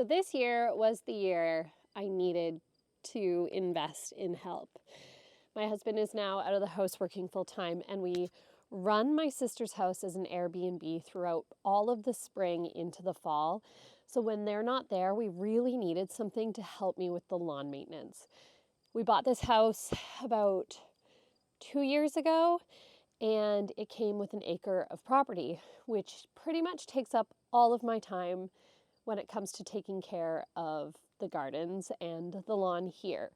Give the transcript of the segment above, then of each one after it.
So this year was the year I needed to invest in help. My husband is now out of the house working full time, and we run my sister's house as an Airbnb throughout all of the spring into the fall. So when they're not there, we really needed something to help me with the lawn maintenance. We bought this house about 2 years ago, and it came with an acre of property, which pretty much takes up all of my time when it comes to taking care of the gardens and the lawn here,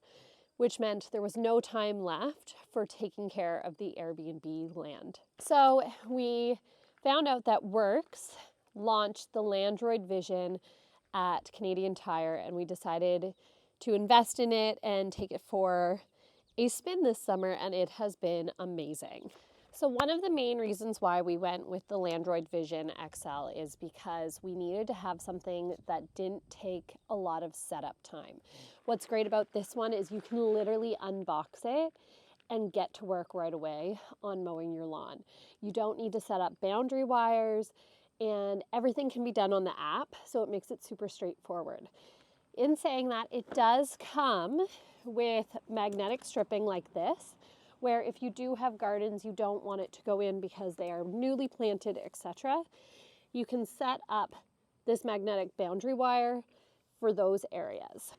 which meant there was no time left for taking care of the Airbnb land. So we found out that Worx launched the Landroid vision at Canadian Tire, and we decided to invest in it and take it for a spin this summer, and it has been amazing. So one of the main reasons why we went with the Landroid Vision XL is because we needed to have something that didn't take a lot of setup time. What's great about this one is you can literally unbox it and get to work right away on mowing your lawn. You don't need to set up boundary wires, and everything can be done on the app, so it makes it super straightforward. In saying that, it does come with magnetic stripping like this, where if you do have gardens you don't want it to go in because they are newly planted, etc., you can set up this magnetic boundary wire for those areas.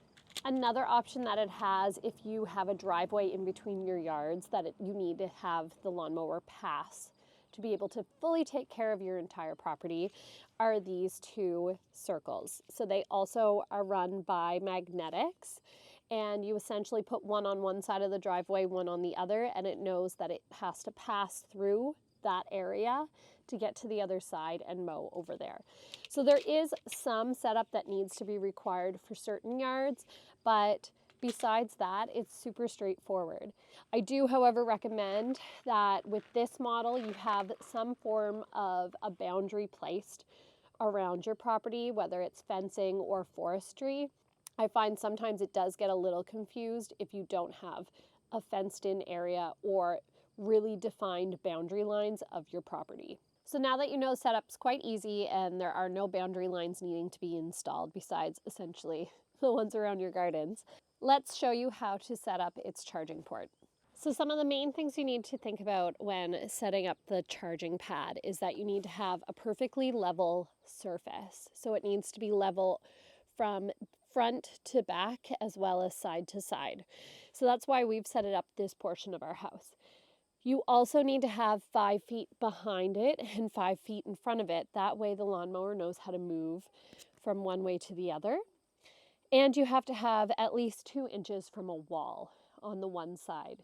Another option that it has, if you have a driveway in between your yards that you need to have the lawnmower pass to be able to fully take care of your entire property, are these two circles. So they also are run by magnetics, and you essentially put one on one side of the driveway, one on the other, and it knows that it has to pass through that area to get to the other side and mow over there. So there is some setup that needs to be required for certain yards, but besides that, it's super straightforward. I do, however, recommend that with this model, you have some form of a boundary placed around your property, whether it's fencing or forestry. I find sometimes it does get a little confused if you don't have a fenced-in area or really defined boundary lines of your property. So now that you know setup's quite easy and there are no boundary lines needing to be installed besides essentially the ones around your gardens, let's show you how to set up its charging port. So some of the main things you need to think about when setting up the charging pad is that you need to have a perfectly level surface. So it needs to be level from front to back as well as side to side. So that's why we've set it up this portion of our house. You also need to have 5 feet behind it and 5 feet in front of it. That way the lawnmower knows how to move from one way to the other. And you have to have at least 2 inches from a wall on the one side.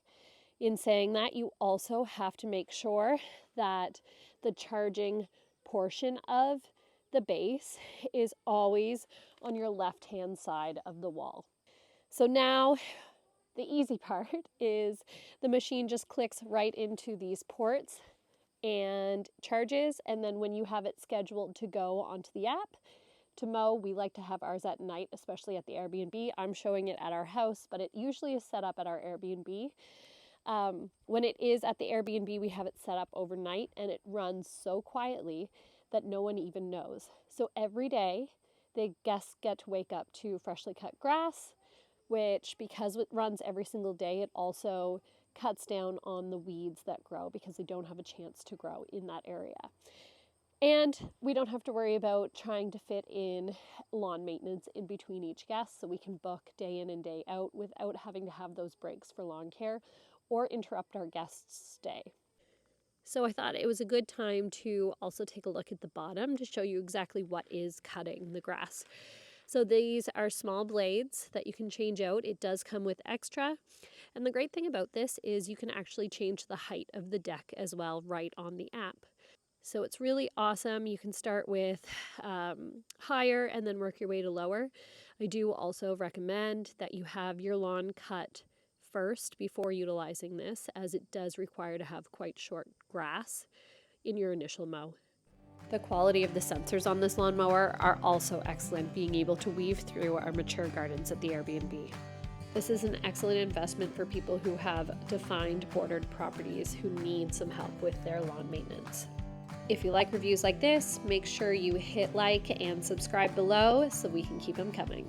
In saying that, you also have to make sure that the charging portion of the base is always on your left-hand side of the wall. So now the easy part is the machine just clicks right into these ports and charges, and then when you have it scheduled to go onto the app to mow, we like to have ours at night, especially at the Airbnb. I'm showing it at our house, but it usually is set up at our Airbnb. When it is at the Airbnb, we have it set up overnight, and it runs so quietly that no one even knows. So every day, the guests get to wake up to freshly cut grass, which, because it runs every single day, it also cuts down on the weeds that grow because they don't have a chance to grow in that area. And we don't have to worry about trying to fit in lawn maintenance in between each guest, so we can book day in and day out without having to have those breaks for lawn care or interrupt our guests' stay. So I thought it was a good time to also take a look at the bottom to show you exactly what is cutting the grass. So these are small blades that you can change out. It does come with extra. And the great thing about this is you can actually change the height of the deck as well right on the app. So it's really awesome. You can start with higher and then work your way to lower. I do also recommend that you have your lawn cut first before utilizing this, as it does require to have quite short grass in your initial mow. The quality of the sensors on this lawnmower are also excellent, being able to weave through our mature gardens at the Airbnb. This is an excellent investment for people who have defined bordered properties who need some help with their lawn maintenance. If you like reviews like this, make sure you hit like and subscribe below so we can keep them coming.